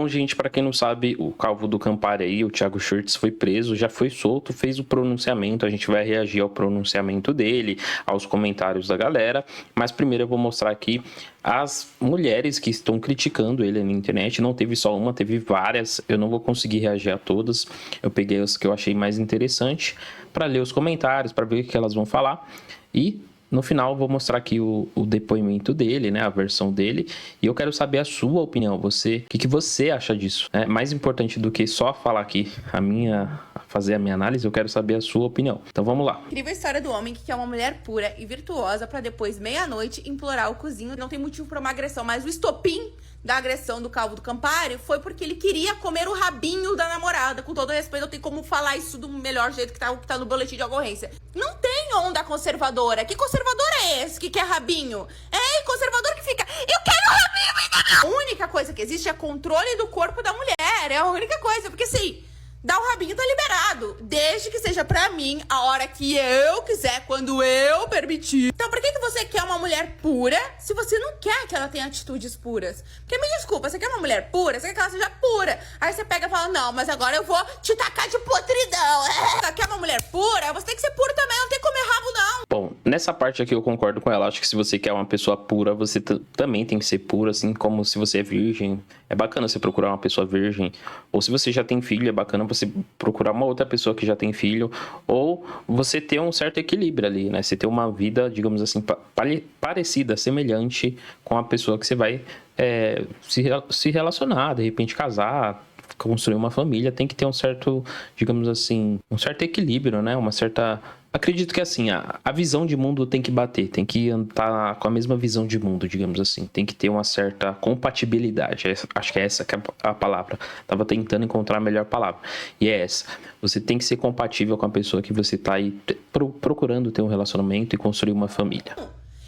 Bom, gente, para quem não sabe, o Calvo do Campari aí, o Thiago Shirts, foi preso, já foi solto, fez o pronunciamento. A gente vai reagir ao pronunciamento dele, aos comentários da galera. Mas primeiro eu vou mostrar aqui as mulheres que estão criticando ele na internet. Não teve só uma, teve várias. Eu não vou conseguir reagir a todas. Eu peguei as que eu achei mais interessante para ler os comentários, para ver o que elas vão falar. E no final, vou mostrar aqui o depoimento dele, né? A versão dele. E eu quero saber a sua opinião. O que você acha disso? É mais importante do que só falar aqui fazer a minha análise, eu quero saber a sua opinião. Então vamos lá. Incrível a história do homem que quer uma mulher pura e virtuosa pra depois, meia-noite, implorar o cozinho. Não tem motivo pra uma agressão, mas o estopim da agressão do Calvo do Campari foi porque ele queria comer o rabinho da namorada. Com todo respeito, eu tenho como falar isso do melhor jeito que tá no boletim de ocorrência. Não tem onda conservadora. Que conservador é esse que quer rabinho? É, conservador que fica, eu quero rabinho! A única coisa que existe é controle do corpo da mulher. É a única coisa, porque assim, dar o rabinho tá liberado, desde que seja pra mim, a hora que eu quiser, quando eu permitir. Então por que você quer uma mulher pura, se você não quer que ela tenha atitudes puras? Porque me desculpa, você quer uma mulher pura, você quer que ela seja pura. Aí você pega e fala, não, mas agora eu vou te tacar de podridão. Quer uma mulher pura, você tem que ser pura também, não tem que comer rabo não. Bom, nessa parte aqui eu concordo com ela. Acho que se você quer uma pessoa pura, você também tem que ser pura, assim como se você é virgem. É bacana você procurar uma pessoa virgem. Ou se você já tem filho, é bacana você procurar uma outra pessoa que já tem filho. Ou você ter um certo equilíbrio ali, né? Você ter uma vida, digamos assim, parecida, semelhante com a pessoa que você vai se relacionar, de repente casar, construir uma família. Tem que ter um certo, digamos assim, um certo equilíbrio, né? Uma certa... Acredito que assim, a visão de mundo tem que bater, tem que estar com a mesma visão de mundo, digamos assim. Tem que ter uma certa compatibilidade. Acho que é essa que é a palavra. Tava tentando encontrar a melhor palavra. E é essa. Você tem que ser compatível com a pessoa que você tá aí procurando ter um relacionamento e construir uma família.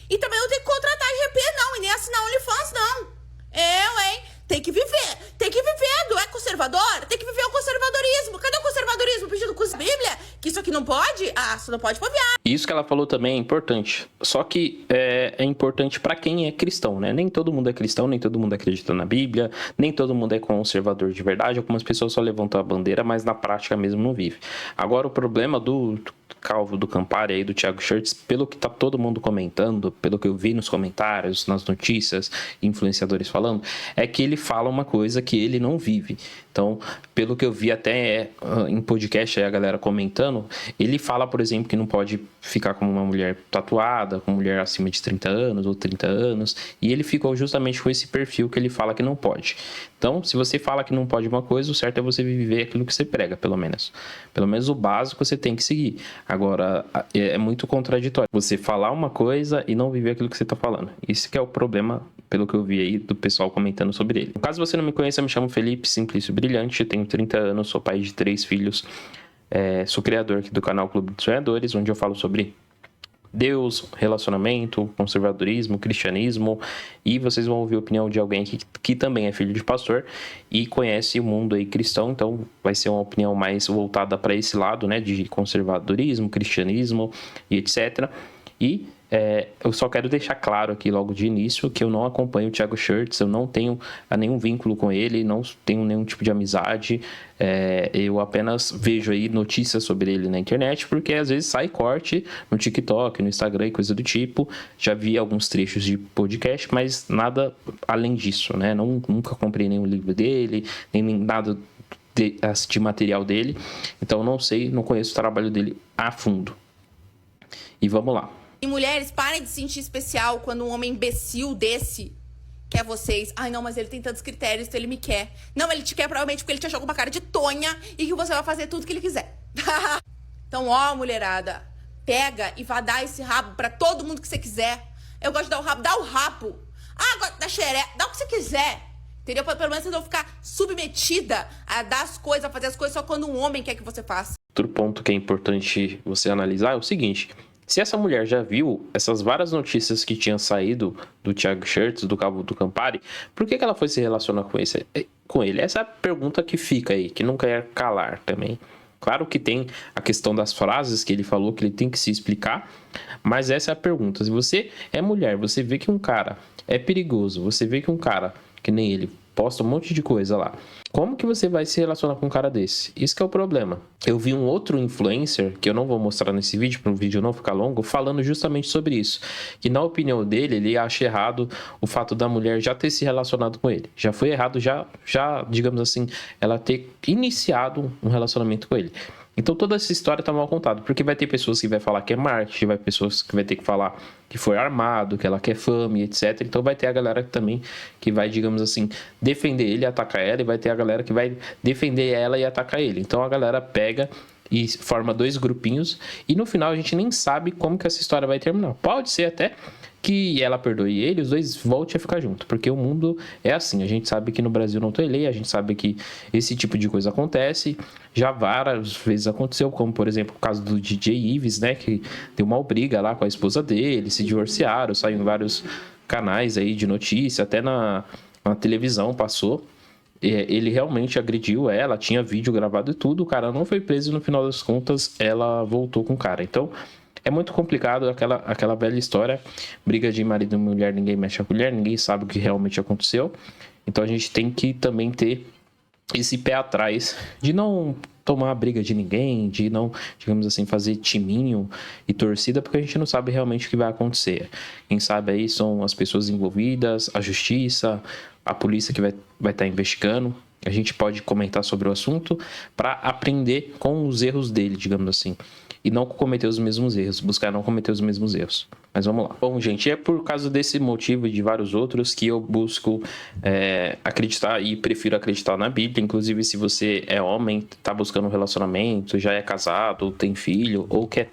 E também não tem que contratar RP não, e nem assinar OnlyFans não. Hein? Tem que viver. Tem que viver. Não é conservador? Tem que viver o conservadorismo. Cadê o conservadorismo pedindo com a Bíblia? Que isso aqui não pode? Ah, isso não pode fobiar. Isso que ela falou também é importante. Só que é importante para quem é cristão, né? Nem todo mundo é cristão, nem todo mundo acredita na Bíblia, nem todo mundo é conservador de verdade. Algumas pessoas só levantam a bandeira, mas na prática mesmo não vive. Agora, o problema do Calvo do Campari aí, do Thiago Shirts, pelo que tá todo mundo comentando, pelo que eu vi nos comentários, nas notícias, influenciadores falando, é que ele fala uma coisa que ele não vive. Então, pelo que eu vi até em podcast aí a galera comentando, ele fala, por exemplo, que não pode ficar como uma mulher tatuada, com mulher acima de 30 anos ou 30 anos, e ele ficou justamente com esse perfil que ele fala que não pode. Então, se você fala que não pode uma coisa, o certo é você viver aquilo que você prega, pelo menos. Pelo menos o básico você tem que seguir. Agora, é muito contraditório você falar uma coisa e não viver aquilo que você está falando. Isso que é o problema, pelo que eu vi aí do pessoal comentando sobre ele. Caso você não me conheça, eu me chamo Felipe Simplício Brilhante, tenho 30 anos, sou pai de 3 filhos, sou criador aqui do canal Clube dos Sonhadores, onde eu falo sobre Deus, relacionamento, conservadorismo, cristianismo, e vocês vão ouvir a opinião de alguém que também é filho de pastor e conhece o mundo aí cristão, então vai ser uma opinião mais voltada para esse lado, né, de conservadorismo, cristianismo e etc. E eu só quero deixar claro aqui logo de início que eu não acompanho o Thiago Shirts, eu não tenho nenhum vínculo com ele, não tenho nenhum tipo de amizade, eu apenas vejo aí notícias sobre ele na internet, porque às vezes sai corte no TikTok, no Instagram e coisa do tipo. Já vi alguns trechos de podcast, mas nada além disso, né? Nunca comprei nenhum livro dele, nem nada de material dele, então não conheço o trabalho dele a fundo. E vamos lá. E mulheres, parem de se sentir especial quando um homem imbecil desse quer vocês. Ai, não, mas ele tem tantos critérios, então ele me quer. Não, ele te quer provavelmente porque ele te achou com uma cara de tonha e que você vai fazer tudo que ele quiser. Então, ó, mulherada, pega e vá dar esse rabo pra todo mundo que você quiser. Eu gosto de dar o rabo, dá o rabo. Ah, gosto da xereca, dá o que você quiser. Entendeu? Pelo menos você não ficar submetida a dar as coisas, a fazer as coisas só quando um homem quer que você faça. Outro ponto que é importante você analisar é o seguinte: se essa mulher já viu essas várias notícias que tinham saído do Thiago Shirts, do Calvo do Campari, por que ela foi se relacionar com ele? Essa é a pergunta que fica aí, que não quer calar também. Claro que tem a questão das frases que ele falou, que ele tem que se explicar, mas essa é a pergunta. Se você é mulher, você vê que um cara é perigoso, você vê que um cara, que nem ele, posta um monte de coisa lá. Como que você vai se relacionar com um cara desse? Isso que é o problema. Eu vi um outro influencer, que eu não vou mostrar nesse vídeo, para o vídeo não ficar longo, falando justamente sobre isso. Que na opinião dele, ele acha errado o fato da mulher já ter se relacionado com ele. Já foi errado, já digamos assim, ela ter iniciado um relacionamento com ele. Então toda essa história tá mal contada, porque vai ter pessoas que vai falar que é marketing, vai ter pessoas que vai ter que falar que foi armado, que ela quer fama e etc. Então vai ter a galera também que vai, digamos assim, defender ele e atacar ela, e vai ter a galera que vai defender ela e atacar ele. Então a galera pega e forma dois grupinhos, e no final a gente nem sabe como que essa história vai terminar. Pode ser até que ela perdoe ele, os dois voltem a ficar juntos, porque o mundo é assim. A gente sabe que no Brasil não tem lei, a gente sabe que esse tipo de coisa acontece, já várias vezes aconteceu, como por exemplo o caso do DJ Ives, né, que deu uma briga lá com a esposa dele, se divorciaram, saiu em vários canais aí de notícia, até na televisão passou. Ele realmente agrediu ela, tinha vídeo gravado e tudo, o cara não foi preso e no final das contas ela voltou com o cara. Então é muito complicado, aquela velha história, briga de marido e mulher, ninguém mexe a colher, ninguém sabe o que realmente aconteceu. Então a gente tem que também ter esse pé atrás de não tomar a briga de ninguém, de não, digamos assim, fazer timinho e torcida, porque a gente não sabe realmente o que vai acontecer. Quem sabe aí são as pessoas envolvidas, a justiça, a polícia que vai estar investigando. A gente pode comentar sobre o assunto para aprender com os erros dele, digamos assim, e não cometer os mesmos erros, buscar não cometer os mesmos erros. Mas vamos lá. Bom, gente, é por causa desse motivo e de vários outros que eu busco acreditar e prefiro acreditar na Bíblia. Inclusive, se você é homem, está buscando um relacionamento, já é casado, tem filho, ou quer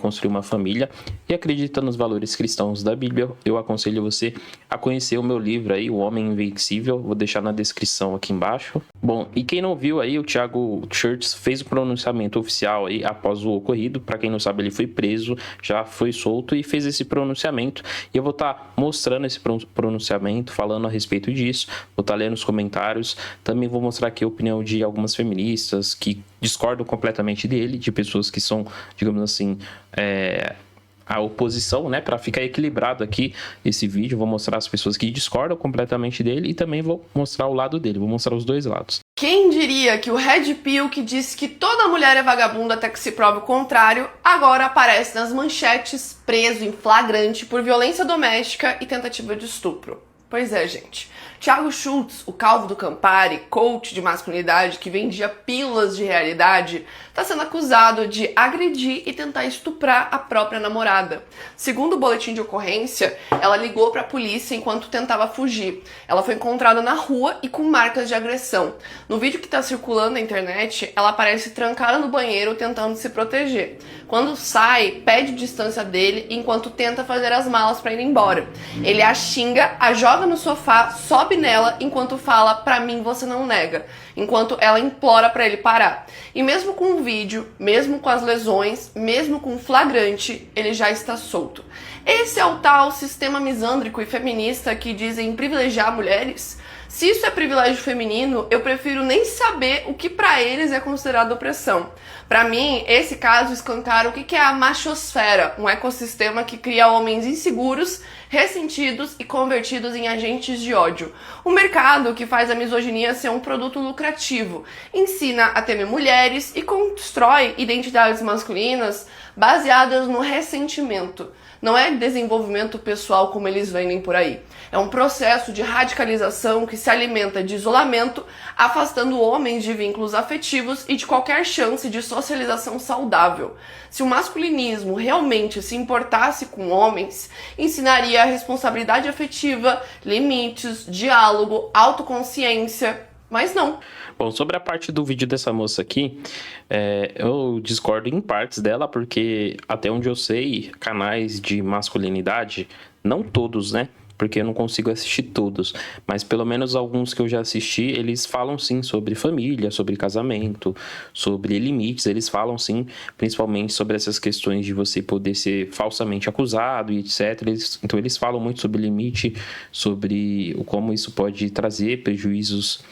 construir uma família e acredita nos valores cristãos da Bíblia, eu aconselho você a conhecer o meu livro aí, O Homem Invencível. Vou deixar na descrição aqui embaixo. Bom, e quem não viu aí, o Thiago Church fez o pronunciamento oficial aí após o ocorrido. Para quem não sabe, ele foi preso, já foi solto e fez esse pronunciamento, e eu vou estar mostrando esse pronunciamento, falando a respeito disso, vou estar lendo os comentários, também vou mostrar aqui a opinião de algumas feministas que discordam completamente dele, de pessoas que são, digamos assim, a oposição, né, para ficar equilibrado aqui esse vídeo. Vou mostrar as pessoas que discordam completamente dele e também vou mostrar o lado dele, vou mostrar os dois lados. Quem diria que o Red Pill, que disse que toda mulher é vagabunda até que se prove o contrário, agora aparece nas manchetes preso em flagrante por violência doméstica e tentativa de estupro. Pois é, gente. Thiago Schultz, o calvo do Campari, coach de masculinidade que vendia pílulas de realidade, está sendo acusado de agredir e tentar estuprar a própria namorada. Segundo o boletim de ocorrência, ela ligou para a polícia enquanto tentava fugir. Ela foi encontrada na rua e com marcas de agressão. No vídeo que está circulando na internet, ela aparece trancada no banheiro tentando se proteger. Quando sai, pede distância dele enquanto tenta fazer as malas para ir embora. Ele a xinga, a joga no sofá, sobe nela enquanto fala "pra mim você não nega", enquanto ela implora para ele parar. E mesmo com o vídeo, mesmo com as lesões, mesmo com o flagrante, ele já está solto. Esse é o tal sistema misândrico e feminista que dizem privilegiar mulheres? Se isso é privilégio feminino, eu prefiro nem saber o que pra eles é considerado opressão. Pra mim, esse caso escancara o que é a machosfera, um ecossistema que cria homens inseguros, ressentidos e convertidos em agentes de ódio. Um mercado que faz a misoginia ser um produto lucrativo, ensina a temer mulheres e constrói identidades masculinas baseadas no ressentimento. Não é desenvolvimento pessoal como eles vendem por aí. É um processo de radicalização que se alimenta de isolamento, afastando homens de vínculos afetivos e de qualquer chance de socialização saudável. Se o masculinismo realmente se importasse com homens, ensinaria a responsabilidade afetiva, limites, diálogo, autoconsciência, mas não. Bom, sobre a parte do vídeo dessa moça aqui, eu discordo em partes dela, porque até onde eu sei, canais de masculinidade, não todos, né? Porque eu não consigo assistir todos, mas pelo menos alguns que eu já assisti, eles falam sim sobre família, sobre casamento, sobre limites, eles falam sim, principalmente sobre essas questões de você poder ser falsamente acusado e etc. Então eles falam muito sobre limite, sobre como isso pode trazer prejuízos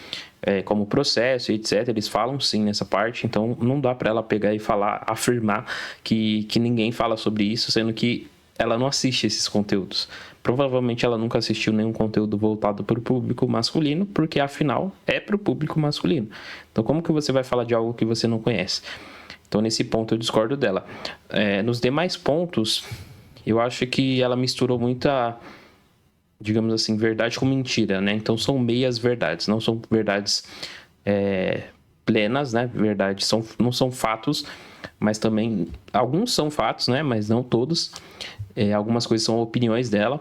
como processo e etc. Eles falam sim nessa parte, então não dá para ela pegar e falar, afirmar que ninguém fala sobre isso, sendo que ela não assiste esses conteúdos. Provavelmente ela nunca assistiu nenhum conteúdo voltado para o público masculino, porque afinal é para o público masculino. Então como que você vai falar de algo que você não conhece? Então nesse ponto eu discordo dela. Nos demais pontos, eu acho que ela misturou muita, digamos assim, verdade com mentira, né? Então são meias verdades, não são verdades plenas, né? Verdades não são fatos, mas também alguns são fatos, né? Mas não todos. Algumas coisas são opiniões dela.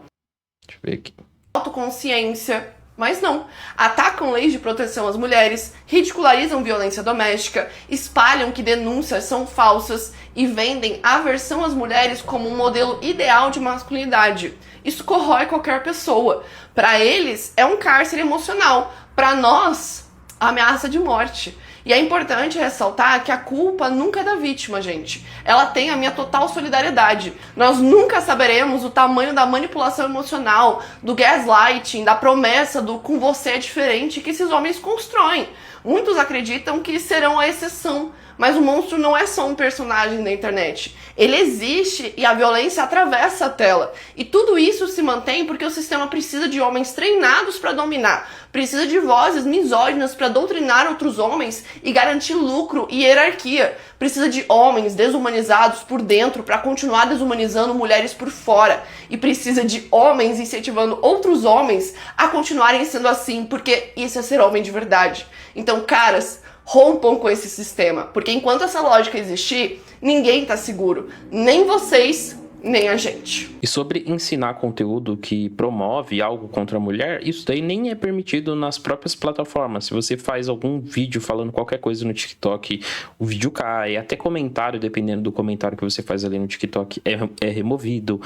Deixa eu ver aqui. Autoconsciência, mas não. Atacam leis de proteção às mulheres, ridicularizam violência doméstica, espalham que denúncias são falsas e vendem a aversão às mulheres como um modelo ideal de masculinidade. Isso corrói qualquer pessoa. Para eles, é um cárcere emocional. Para nós, ameaça de morte. E é importante ressaltar que a culpa nunca é da vítima, gente. Ela tem a minha total solidariedade. Nós nunca saberemos o tamanho da manipulação emocional, do gaslighting, da promessa do com você é diferente que esses homens constroem. Muitos acreditam que serão a exceção, mas o monstro não é só um personagem da internet. Ele existe e a violência atravessa a tela. E tudo isso se mantém porque o sistema precisa de homens treinados para dominar, precisa de vozes misóginas para doutrinar outros homens e garantir lucro e hierarquia, precisa de homens desumanizados por dentro para continuar desumanizando mulheres por fora, e precisa de homens incentivando outros homens a continuarem sendo assim, porque isso é ser homem de verdade. Então, caras, rompam com esse sistema, porque enquanto essa lógica existir, ninguém tá seguro, nem vocês, nem a gente. E sobre ensinar conteúdo que promove algo contra a mulher, isso daí nem é permitido nas próprias plataformas. Se você faz algum vídeo falando qualquer coisa no TikTok, o vídeo cai, até comentário, dependendo do comentário que você faz ali no TikTok, é removido.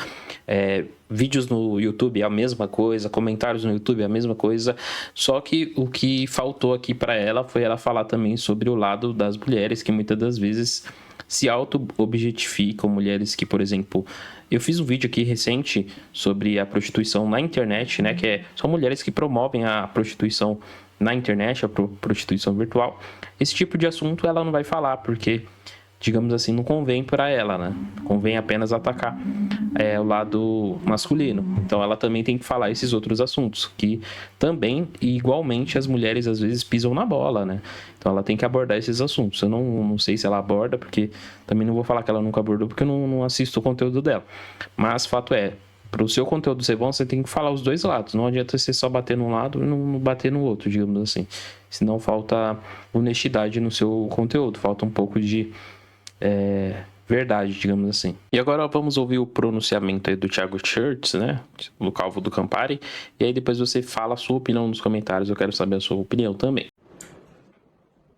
Vídeos no YouTube é a mesma coisa, comentários no YouTube é a mesma coisa, só que o que faltou aqui para ela foi ela falar também sobre o lado das mulheres, que muitas das vezes se auto-objetificam, mulheres que, por exemplo, eu fiz um vídeo aqui recente sobre a prostituição na internet, né, que são mulheres que promovem a prostituição na internet, a prostituição virtual. Esse tipo de assunto ela não vai falar, porque, digamos assim, não convém para ela, né? Convém apenas atacar o lado masculino. Então ela também tem que falar esses outros assuntos, que também, igualmente, as mulheres às vezes pisam na bola, né? Então ela tem que abordar esses assuntos. Eu não sei se ela aborda, porque também não vou falar que ela nunca abordou, porque eu não assisto o conteúdo dela. Mas fato é, para o seu conteúdo ser bom, você tem que falar os dois lados. Não adianta você só bater num lado e não bater no outro, digamos assim. Senão falta honestidade no seu conteúdo, falta um pouco de verdade, digamos assim. E agora vamos ouvir o pronunciamento aí do Thiago Schurtz, né? Do Calvo do Campari. E aí depois você fala a sua opinião nos comentários. Eu quero saber a sua opinião também.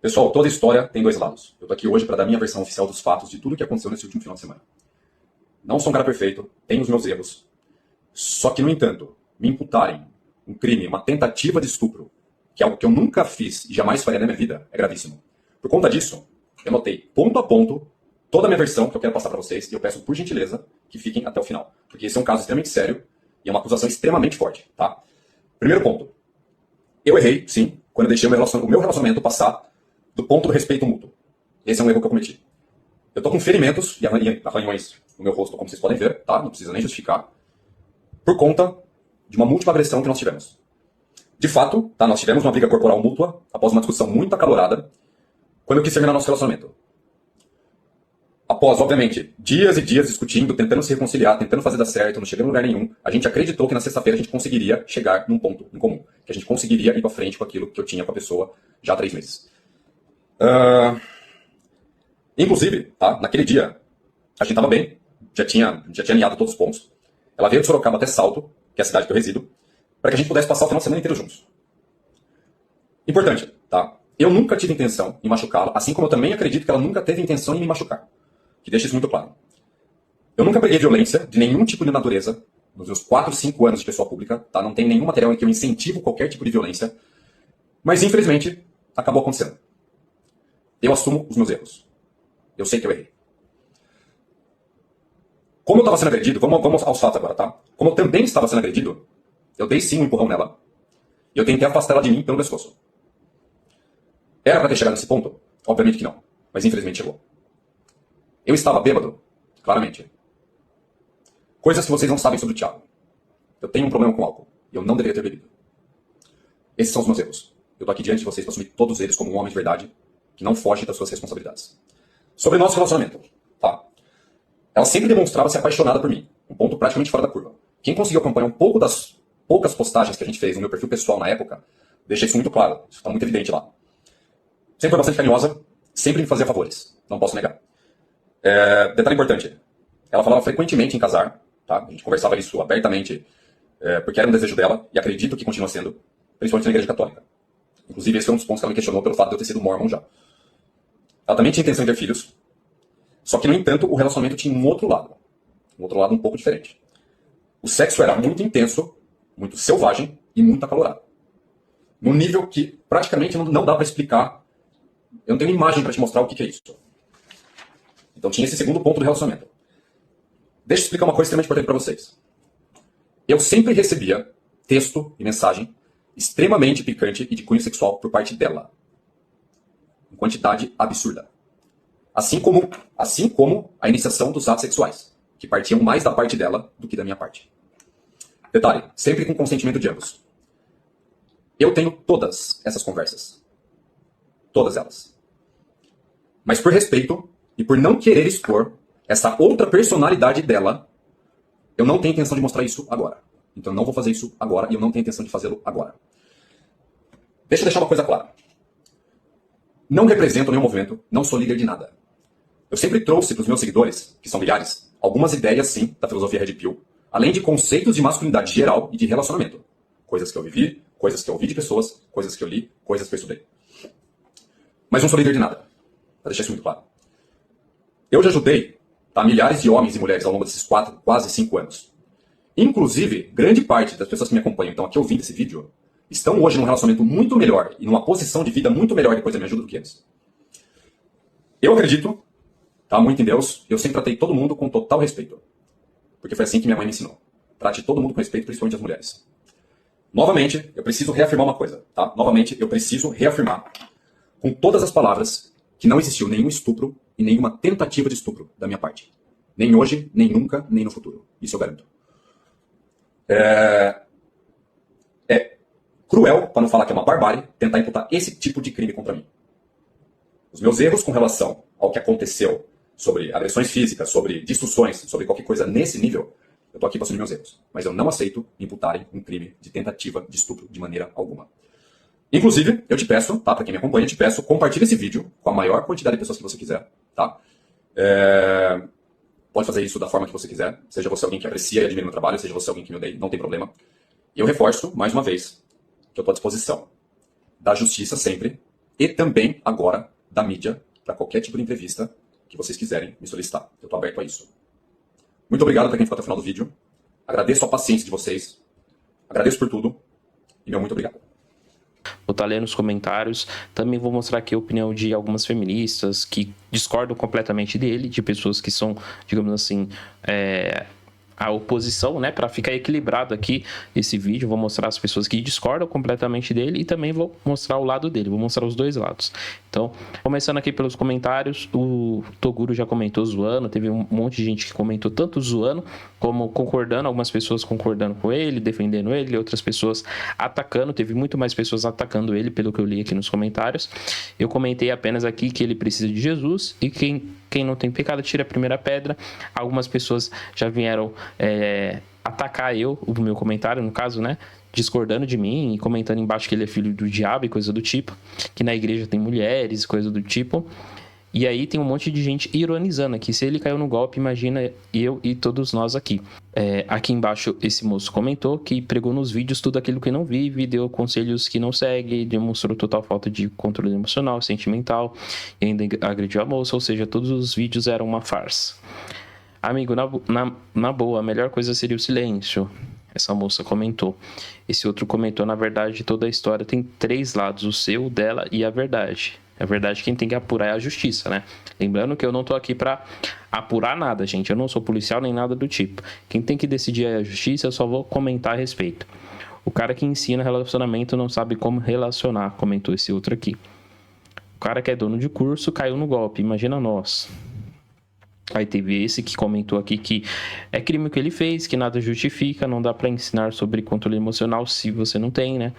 Pessoal, toda história tem dois lados. Eu tô aqui hoje para dar minha versão oficial dos fatos de tudo que aconteceu nesse último final de semana. Não sou um cara perfeito, tenho os meus erros. Só que, no entanto, me imputarem um crime, uma tentativa de estupro, que é algo que eu nunca fiz e jamais faria na minha vida, é gravíssimo. Por conta disso, eu notei ponto a ponto toda a minha versão que eu quero passar para vocês, e eu peço por gentileza que fiquem até o final, porque esse é um caso extremamente sério e é uma acusação extremamente forte, tá? Primeiro ponto. Eu errei, sim, quando eu deixei o meu relacionamento passar do ponto do respeito mútuo. Esse é um erro que eu cometi. Eu tô com ferimentos e arranhões no meu rosto, como vocês podem ver, tá? Não precisa nem justificar. Por conta de uma múltipla agressão que nós tivemos. De fato, tá? Nós tivemos uma briga corporal mútua após uma discussão muito acalorada quando eu quis terminar nosso relacionamento. Após, obviamente, dias e dias discutindo, tentando se reconciliar, tentando fazer dar certo, não chegando em lugar nenhum, a gente acreditou que na sexta-feira a gente conseguiria chegar num ponto em comum. Que a gente conseguiria ir pra frente com aquilo que eu tinha com a pessoa já há 3 meses. Inclusive, tá? Naquele dia, a gente tava bem, já tinha alinhado todos os pontos. Ela veio de Sorocaba até Salto, que é a cidade que eu resido, para que a gente pudesse passar o final de semana inteiro juntos. Importante, tá? Eu nunca tive intenção em machucá-la, assim como eu também acredito que ela nunca teve intenção em me machucar. Que deixe isso muito claro. Eu nunca preguei violência de nenhum tipo de natureza nos meus 4, 5 anos de pessoa pública, tá? Não tem nenhum material em que eu incentivo qualquer tipo de violência, mas infelizmente acabou acontecendo. Eu assumo os meus erros. Eu sei que eu errei. Como eu estava sendo agredido, vamos aos fatos agora, tá? Como eu também estava sendo agredido, eu dei sim um empurrão nela. E eu tentei afastar ela de mim pelo pescoço. Era para ter chegado nesse ponto? Obviamente que não. Mas infelizmente chegou. Eu estava bêbado, claramente. Coisas que vocês não sabem sobre o Thiago. Eu tenho um problema com álcool. E eu não deveria ter bebido. Esses são os meus erros. Eu tô aqui diante de vocês para assumir todos eles como um homem de verdade que não foge das suas responsabilidades. Sobre nosso relacionamento, tá? Ela sempre demonstrava ser apaixonada por mim. Um ponto praticamente fora da curva. Quem conseguiu acompanhar um pouco das poucas postagens que a gente fez no meu perfil pessoal na época, deixa isso muito claro. Isso tá muito evidente lá. Sempre foi bastante carinhosa, sempre me fazia favores. Não posso negar. Detalhe importante. Ela falava frequentemente em casar, tá? A gente conversava isso abertamente, porque era um desejo dela, e acredito que continua sendo, principalmente na igreja católica. Inclusive, esse foi um dos pontos que ela me questionou pelo fato de eu ter sido mormon já. Ela também tinha intenção de ter filhos, só que, no entanto, o relacionamento tinha um outro lado um pouco diferente. O sexo era muito intenso, muito selvagem e muito acalorado. Num nível que praticamente não dá para explicar. Eu não tenho imagem para te mostrar o que é isso. Então tinha esse segundo ponto do relacionamento. Deixa eu explicar uma coisa extremamente importante para vocês. Eu sempre recebia texto e mensagem extremamente picante e de cunho sexual por parte dela. Em quantidade absurda. Assim como a iniciação dos atos sexuais, que partiam mais da parte dela do que da minha parte. Detalhe, sempre com consentimento de ambos. Eu tenho todas essas conversas. Todas elas. Mas por respeito e por não querer expor essa outra personalidade dela, eu não tenho intenção de mostrar isso agora. Então eu não vou fazer isso agora e eu não tenho intenção de fazê-lo agora. Deixa eu deixar uma coisa clara. Não represento nenhum movimento, não sou líder de nada. Eu sempre trouxe para os meus seguidores, que são milhares, algumas ideias, sim, da filosofia Red Pill, além de conceitos de masculinidade geral e de relacionamento. Coisas que eu vivi, coisas que eu ouvi de pessoas, coisas que eu li, coisas que eu estudei. Mas não sou líder de nada, para deixar isso muito claro. Eu já ajudei milhares de homens e mulheres ao longo desses 4, quase 5 anos. Inclusive, grande parte das pessoas que me acompanham, estão aqui ouvindo esse vídeo, estão hoje num relacionamento muito melhor e numa posição de vida muito melhor depois da minha ajuda do que eles. Eu acredito, muito em Deus, eu sempre tratei todo mundo com total respeito. Porque foi assim que minha mãe me ensinou. Trate todo mundo com respeito, principalmente as mulheres. Novamente, eu preciso reafirmar uma coisa, tá? Novamente, eu preciso reafirmar com todas as palavras que não existiu nenhum estupro e nenhuma tentativa de estupro da minha parte. Nem hoje, nem nunca, nem no futuro. Isso eu garanto. É cruel, para não falar que é uma barbárie, tentar imputar esse tipo de crime contra mim. Os meus erros com relação ao que aconteceu sobre agressões físicas, sobre discussões, sobre qualquer coisa nesse nível, eu tô aqui para assumir meus erros. Mas eu não aceito imputarem um crime de tentativa de estupro de maneira alguma. Inclusive, eu te peço, tá? Para quem me acompanha, eu te peço, compartilhe esse vídeo com a maior quantidade de pessoas que você quiser, tá? Pode fazer isso da forma que você quiser. Seja você alguém que aprecia e admira meu trabalho, seja você alguém que me odeia, não tem problema. E eu reforço, mais uma vez, que eu tô à disposição da justiça sempre e também agora da mídia para qualquer tipo de entrevista que vocês quiserem me solicitar. Eu tô aberto a isso. Muito obrigado para quem ficou até o final do vídeo. Agradeço a paciência de vocês. Agradeço por tudo. E meu muito obrigado. Vou estar lendo os comentários. Também vou mostrar aqui a opinião de algumas feministas que discordam completamente dele, de pessoas que são, digamos assim, a oposição, né? Para ficar equilibrado aqui esse vídeo, vou mostrar as pessoas que discordam completamente dele e também vou mostrar o lado dele, vou mostrar os dois lados. Então, começando aqui pelos comentários, o Toguro já comentou zoando, teve um monte de gente que comentou tanto zoando como concordando, algumas pessoas concordando com ele, defendendo ele, outras pessoas atacando, teve muito mais pessoas atacando ele, pelo que eu li aqui nos comentários. Eu comentei apenas aqui que ele precisa de Jesus e quem não tem pecado tira a primeira pedra. Algumas pessoas já vieram atacar o meu comentário, no caso, né? Discordando de mim e comentando embaixo que ele é filho do diabo e coisa do tipo, que na igreja tem mulheres, coisa do tipo. E aí tem um monte de gente ironizando aqui. Se ele caiu no golpe, imagina eu e todos nós aqui. Aqui embaixo esse moço comentou que pregou nos vídeos tudo aquilo que não vive, deu conselhos que não segue, demonstrou total falta de controle emocional, sentimental, e ainda agrediu a moça, ou seja, todos os vídeos eram uma farsa. Amigo, na boa, a melhor coisa seria o silêncio. Essa moça comentou. Esse outro comentou, na verdade, toda a história tem 3 lados, o seu, o dela e a verdade. A verdade, quem tem que apurar é a justiça, né? Lembrando que eu não tô aqui pra apurar nada, gente. Eu não sou policial nem nada do tipo. Quem tem que decidir é a justiça, eu só vou comentar a respeito. O cara que ensina relacionamento não sabe como relacionar, comentou esse outro aqui. O cara que é dono de curso caiu no golpe, imagina nós. Aí teve esse que comentou aqui que é crime o que ele fez, que nada justifica, não dá pra ensinar sobre controle emocional se você não tem, né?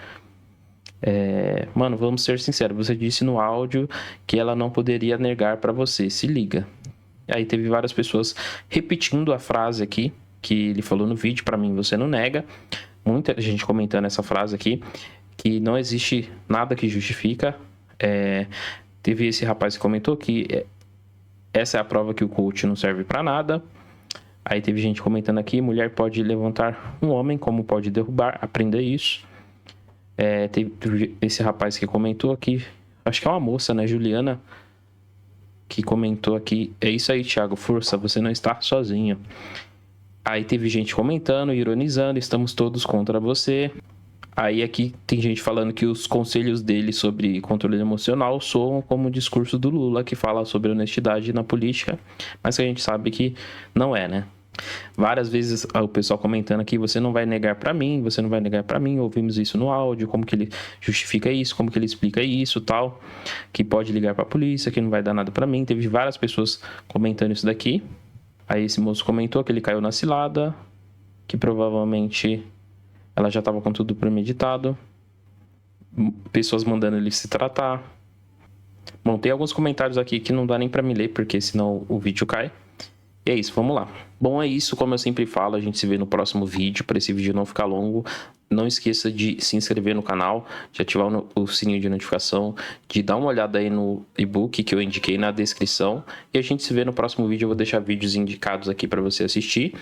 Mano, vamos ser sinceros, você disse no áudio que ela não poderia negar pra você, se liga. Aí teve várias pessoas repetindo a frase aqui, que ele falou no vídeo, pra mim você não nega. Muita gente comentando essa frase aqui, que não existe nada que justifica. Teve esse rapaz que comentou que essa é a prova que o coach não serve pra nada. Aí teve gente comentando aqui, mulher pode levantar um homem, como pode derrubar, aprenda isso. Teve esse rapaz que comentou aqui, acho que é uma moça, né, Juliana, que comentou aqui, é isso aí, Thiago, força, você não está sozinho. Aí teve gente comentando, ironizando, estamos todos contra você. Aí aqui tem gente falando que os conselhos dele sobre controle emocional soam como o discurso do Lula, que fala sobre honestidade na política, mas que a gente sabe que não é, né? Várias vezes o pessoal comentando aqui, você não vai negar pra mim, você não vai negar pra mim, ouvimos isso no áudio, como que ele justifica isso, como que ele explica isso, tal, que pode ligar pra polícia, que não vai dar nada pra mim. Teve várias pessoas comentando isso daqui. Aí esse moço comentou que ele caiu na cilada, que provavelmente ela já estava com tudo premeditado. Pessoas mandando ele se tratar. Bom, tem alguns comentários aqui que não dá nem pra me ler, porque senão o vídeo cai. E é isso, vamos lá. Bom, é isso, como eu sempre falo, a gente se vê no próximo vídeo. Para esse vídeo não ficar longo, não esqueça de se inscrever no canal, de ativar o sininho de notificação, de dar uma olhada aí no e-book que eu indiquei na descrição. E a gente se vê no próximo vídeo, eu vou deixar vídeos indicados aqui para você assistir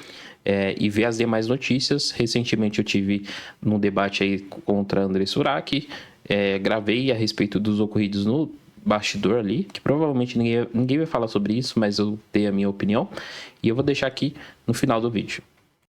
e ver as demais notícias. Recentemente eu tive num debate aí contra André Surak, gravei a respeito dos ocorridos no bastidor ali, que provavelmente ninguém vai falar sobre isso, mas eu dei a minha opinião e eu vou deixar aqui no final do vídeo.